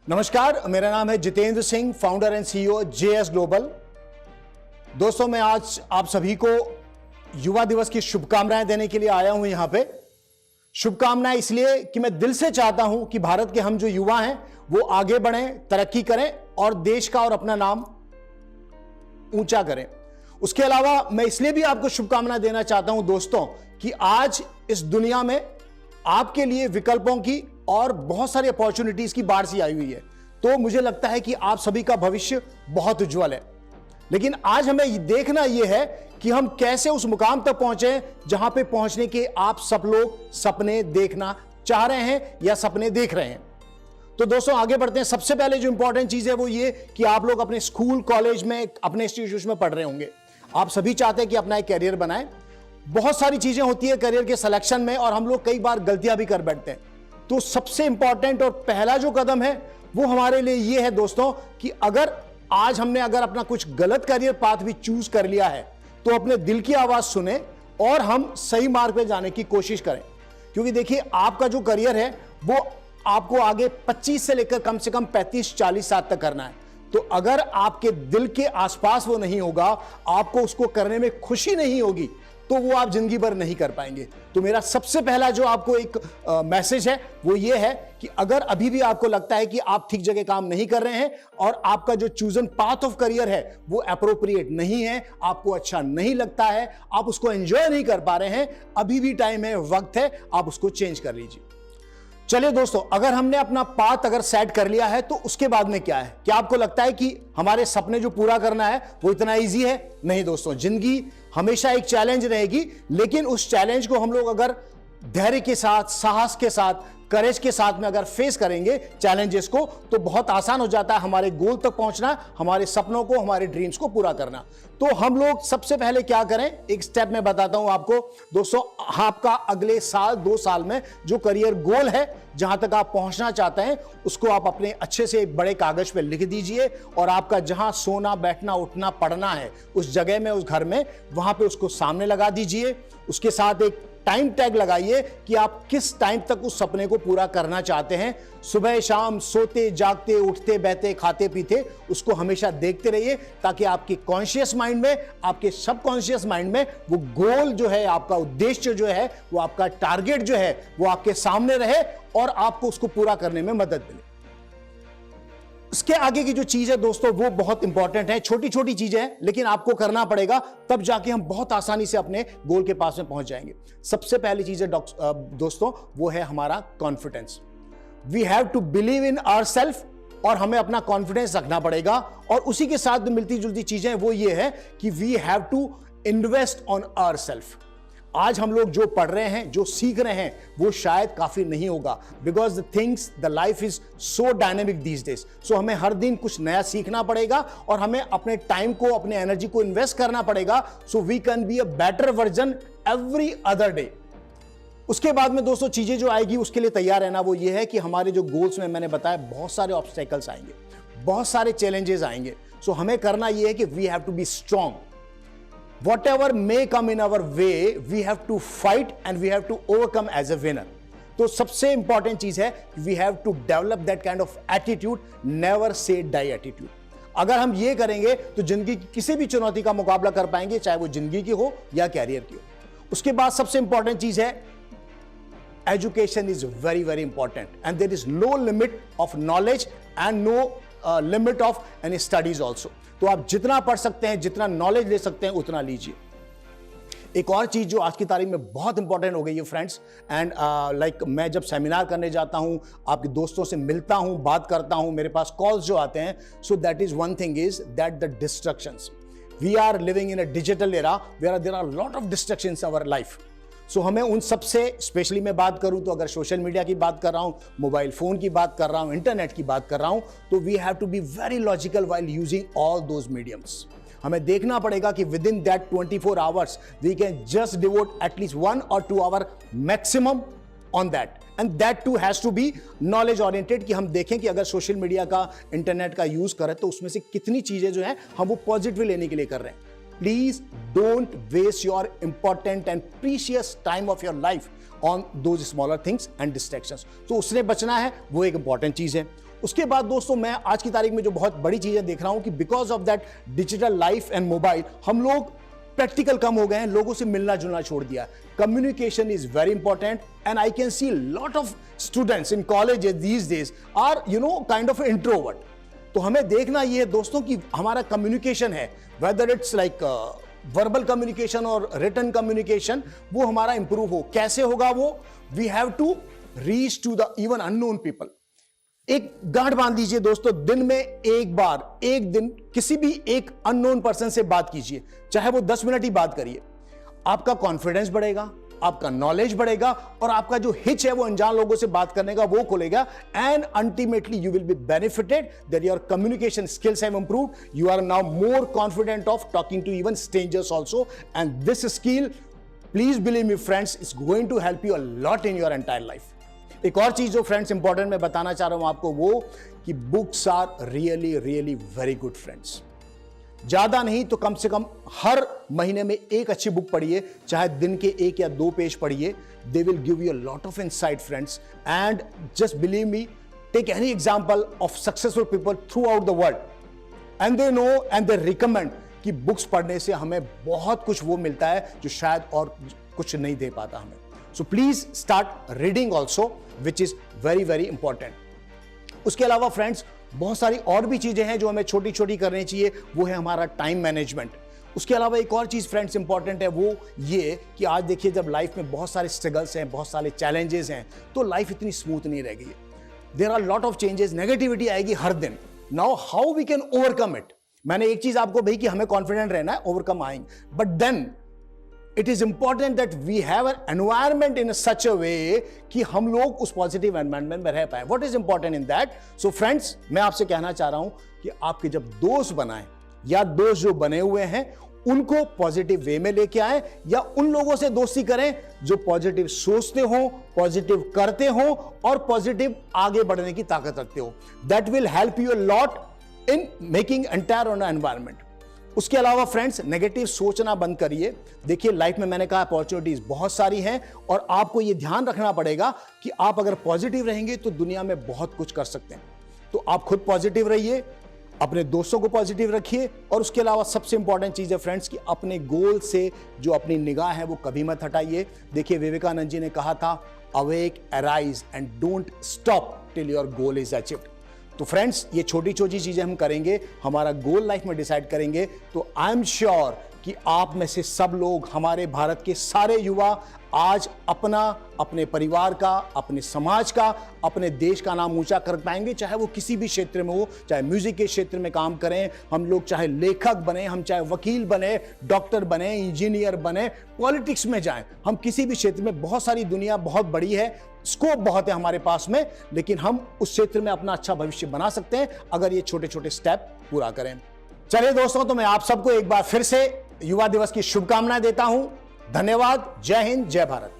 नमस्कार, मेरा नाम है Jitendra Singh, founder and CEO JS global. दोस्तों, मैं आज आप सभी को युवा दिवस की शुभकामनाएं देने के लिए आया हूं। यहां पे शुभकामनाएं इसलिए कि मैं दिल से चाहता हूं कि भारत के हम जो युवा हैं वो आगे बढ़ें, तरक्की करें और देश का और अपना नाम ऊंचा करें। उसके अलावा मैं इसलिए भी आपको शुभकामनाएं देना चाहता हूं दोस्तों कि आज इस दुनिया में आपके लिए विकल्पों की और बहुत सारी अपॉर्चुनिटीज की बाढ़ सी आई हुई है। तो मुझे लगता है कि आप सभी का भविष्य बहुत उज्जवल है, लेकिन आज हमें देखना यह है कि हम कैसे उस मुकाम तक पहुंचे जहां पे पहुंचने के आप सब लोग सपने देखना चाह रहे हैं या सपने देख रहे हैं। तो दोस्तों, आगे बढ़ते हैं। सबसे पहले जो इंपॉर्टेंट चीज है वो ये कि आप लोग अपने स्कूल, कॉलेज में, अपने इंस्टीट्यूशन में पढ़ रहे होंगे। आप सभी चाहते हैं कि अपना एक कैरियर बनाएं। बहुत सारी चीजें होती है करियर के सिलेक्शन में और हम लोग कई बार गलतियां भी कर बैठते हैं। तो सबसे इंपॉर्टेंट और पहला जो कदम है वो हमारे लिए ये है दोस्तों कि अगर अपना कुछ गलत करियर पाथ भी चूज कर लिया है तो अपने दिल की आवाज सुने और हम सही मार्ग पे जाने की कोशिश करें। क्योंकि देखिए, आपका जो करियर है वो आपको आगे 25 से लेकर कम से कम 35-40 साल तक करना है। तो अगर आपके दिल के आसपास वो नहीं होगा, आपको उसको करने में खुशी नहीं होगी, तो वो आप जिंदगी भर नहीं कर पाएंगे। तो मेरा सबसे पहला जो आपको एक मैसेज है वो ये है कि अगर अभी भी आपको लगता है कि आप ठीक जगह काम नहीं कर रहे हैं और आपका जो चूजन पाथ ऑफ करियर है वो अप्रोप्रिएट नहीं है, आपको अच्छा नहीं लगता है, आप उसको एंजॉय नहीं कर पा रहे हैं, अभी भी टाइम है, वक्त है, आप उसको चेंज कर लीजिए। चलिए दोस्तों, अगर हमने अपना पाथ सेट कर लिया है तो उसके बाद में क्या है? क्या आपको लगता है कि हमारे सपने जो पूरा करना है वो इतना इजी है? नहीं दोस्तों, जिंदगी हमेशा एक चैलेंज रहेगी, लेकिन उस चैलेंज को हम लोग अगर धैर्य के साथ, साहस के साथ, करेज के साथ में अगर फेस करेंगे चैलेंजेस को, तो बहुत आसान हो जाता है हमारे गोल तक पहुंचना, हमारे सपनों को, हमारे ड्रीम्स को पूरा करना। तो हम लोग सबसे पहले क्या करें, एक स्टेप में बताता हूं आपको दोस्तों। आपका अगले साल, 2 साल में जो करियर गोल है, जहां तक आप पहुंचना चाहते हैं, उसको आप अपने अच्छे से एक बड़े कागज पे लिख दीजिए और आपका जहां सोना, बैठना, उठना, पढ़ना है उस जगह में, उस घर में, वहां पे उसको सामने लगा दीजिए। उसके साथ एक टाइम टैग लगाइए कि आप किस टाइम तक उस सपने को पूरा करना चाहते हैं। सुबह शाम, सोते जागते, उठते बैठते, खाते पीते, उसको हमेशा देखते रहिए ताकि आपके कॉन्शियस माइंड में, आपके सबकॉन्शियस माइंड में वो गोल जो है, आपका उद्देश्य जो है, वो आपका टारगेट जो है, वो आपके सामने रहे और आपको उसको पूरा करने में मदद मिले। इसके आगे की जो चीज है दोस्तों वो बहुत इंपॉर्टेंट है। छोटी छोटी चीजें हैं, लेकिन आपको करना पड़ेगा, तब जाके हम बहुत आसानी से अपने गोल के पास में पहुंच जाएंगे। सबसे पहली चीज है दोस्तों, वो है हमारा confidence. We have to believe in ourselves और हमें अपना कॉन्फिडेंस रखना पड़ेगा। और उसी के साथ मिलती जुलती चीजें वो ये है कि we have to invest on ourselves. आज हम लोग जो पढ़ रहे हैं, जो सीख रहे हैं, वो शायद काफी नहीं होगा, because the life is so dynamic these days. So हमें हर दिन कुछ नया सीखना पड़ेगा और हमें अपने टाइम को, अपने एनर्जी को इन्वेस्ट करना पड़ेगा, so we can be a better version every other day. उसके बाद में दोस्तों चीजें जो आएगी उसके लिए तैयार रहना, वो ये है कि हमारे जो गोल्स में मैंने बताया बहुत सारे ऑब्स्टेकल्स आएंगे, बहुत सारे चैलेंजेस आएंगे। सो हमें करना यह है कि we have to be strong. Whatever may come in our way, we have to fight and we have to overcome as a winner. तो सबसे इंपॉर्टेंट चीज है we have to develop that kind of attitude, never say die attitude. अगर हम ये करेंगे तो जिंदगी की किसी भी चुनौती का मुकाबला कर पाएंगे, चाहे वो जिंदगी की हो या कैरियर की हो। उसके बाद सबसे इंपॉर्टेंट चीज है education is very very important and there is no limit of knowledge and no limit of any studies also. तो आप जितना पढ़ सकते हैं, जितना नॉलेज ले सकते हैं, उतना लीजिए। एक और चीज जो आज की तारीख में बहुत इंपॉर्टेंट हो गई है फ्रेंड्स, एंड मैं जब सेमिनार करने जाता हूं, आपके दोस्तों से मिलता हूं, बात करता हूं, मेरे पास कॉल्स जो आते हैं, so that is one thing is that the distractions, we are living in a digital era where there are lot of distractions in our life. So हमें उन सबसे, स्पेशली मैं बात करूं तो अगर सोशल मीडिया की बात कर रहा हूं, मोबाइल फोन की बात कर रहा हूं, इंटरनेट की बात कर रहा हूं, तो we have to be very logical while using all those mediums. हमें देखना पड़ेगा कि within that 24 hours we can just devote at least 1 or 2 hour maximum on that, and that too has to be knowledge oriented. कि हम देखें कि अगर social media का, इंटरनेट का यूज करें तो उसमें से कितनी चीजें जो हैं हम वो पॉजिटिव लेने के लिए कर रहे हैं। Please don't waste your important and precious time of your life on those smaller things and distractions. तो उससे बचना है, वो एक इंपॉर्टेंट चीज है। उसके बाद दोस्तों मैं आज की तारीख में जो बहुत बड़ी चीजें देख रहा हूं कि because of that digital life and mobile हम लोग प्रैक्टिकल कम हो गए हैं, लोगों से मिलना जुलना छोड़ दिया। Communication is very important and I can see lot of students in colleges these days are kind of introvert. तो हमें देखना ये है दोस्तों कि हमारा कम्युनिकेशन है, whether it's like verbal communication और रिटन कम्युनिकेशन, वो हमारा इंप्रूव हो। कैसे होगा वो? We have to reach to the even unknown people. एक गांठ बांध लीजिए दोस्तों, दिन में एक बार, एक दिन किसी भी एक अननोन पर्सन से बात कीजिए, चाहे वो 10 मिनट ही बात करिए। आपका कॉन्फिडेंस बढ़ेगा, आपका नॉलेज बढ़ेगा और आपका जो हिच है वो अनजान लोगों से बात करने का वो खुलेगा and ultimately you will be benefited that your communication skills have improved. You are now more confident of talking to even strangers also and this skill, please believe me friends, is going to help you a lot in your entire life. एक और चीज जो friends important मैं बताना चाह रहा हूं आपको, वो कि books are really really very good friends. ज्यादा नहीं तो कम से कम हर महीने में एक अच्छी बुक पढ़िए, चाहे दिन के 1 या 2 पेज पढ़िए। They will give you a lot of insight friends and just believe me, take any example of successful people throughout the world and they know and they recommend कि books पढ़ने से हमें बहुत कुछ वो मिलता है जो शायद और कुछ नहीं दे पाता हमें। So please start reading also, which is very very important. उसके अलावा फ्रेंड्स बहुत सारी और भी चीजें हैं जो हमें छोटी छोटी करनी चाहिए, वो है हमारा टाइम मैनेजमेंट। उसके अलावा एक और चीज फ्रेंड्स इंपॉर्टेंट है, वो ये कि आज देखिए जब लाइफ में बहुत सारे स्ट्रगल्स हैं, बहुत सारे चैलेंजेस हैं, तो लाइफ इतनी स्मूथ नहीं रह गई है। There are lot of changes, negativity आएगी हर दिन। Now how we can overcome it? मैंने एक चीज आपको भाई कि हमें कॉन्फिडेंट रहना है, ओवरकम आएंगे, but then it is important that we have an environment in such a way कि हम लोग उस पॉजिटिव एनवायरमेंट में रह पाए। What is important in that? So friends, मैं आपसे कहना चाह रहा हूं कि आपके जब दोस्त बनाएं या दोस्त जो बने हुए हैं उनको पॉजिटिव वे में लेके आए, या उन लोगों से दोस्ती करें जो पॉजिटिव सोचते हो, पॉजिटिव करते हो और पॉजिटिव आगे बढ़ने की ताकत रखते हो। That will help you a lot in making entire on environment. उसके अलावा फ्रेंड्स नेगेटिव सोचना बंद करिए। देखिए लाइफ में मैंने कहा अपॉर्चुनिटीज बहुत सारी हैं और आपको यह ध्यान रखना पड़ेगा कि आप अगर पॉजिटिव रहेंगे तो दुनिया में बहुत कुछ कर सकते हैं। तो आप खुद पॉजिटिव रहिए, अपने दोस्तों को पॉजिटिव रखिए और उसके अलावा सबसे इंपॉर्टेंट चीज है फ्रेंड्स कि अपने गोल से जो अपनी निगाह है वो कभी मत हटाइए। देखिए विवेकानंद जी ने कहा था, awake, arise and don't stop till your goal is achieved. तो फ्रेंड्स ये छोटी छोटी चीजें हम करेंगे, हमारा गोल लाइफ में डिसाइड करेंगे, तो आई एम श्योर कि आप में से सब लोग, हमारे भारत के सारे युवा आज अपना, अपने परिवार का, अपने समाज का, अपने देश का नाम ऊंचा कर पाएंगे, चाहे वो किसी भी क्षेत्र में हो, चाहे म्यूजिक के क्षेत्र में काम करें हम लोग, चाहे लेखक बने हम, चाहे वकील बने, डॉक्टर बने, इंजीनियर बने, पॉलिटिक्स में जाएं, हम किसी भी क्षेत्र में। बहुत सारी दुनिया बहुत बड़ी है, स्कोप बहुत है हमारे पास में, लेकिन हम उस क्षेत्र में अपना अच्छा भविष्य बना सकते हैं अगर ये छोटे छोटे स्टेप पूरा करें। चलिए दोस्तों, तो मैं आप सबको एक बार फिर से युवा दिवस की शुभकामनाएं देता हूं। धन्यवाद। जय हिंद, जय भारत।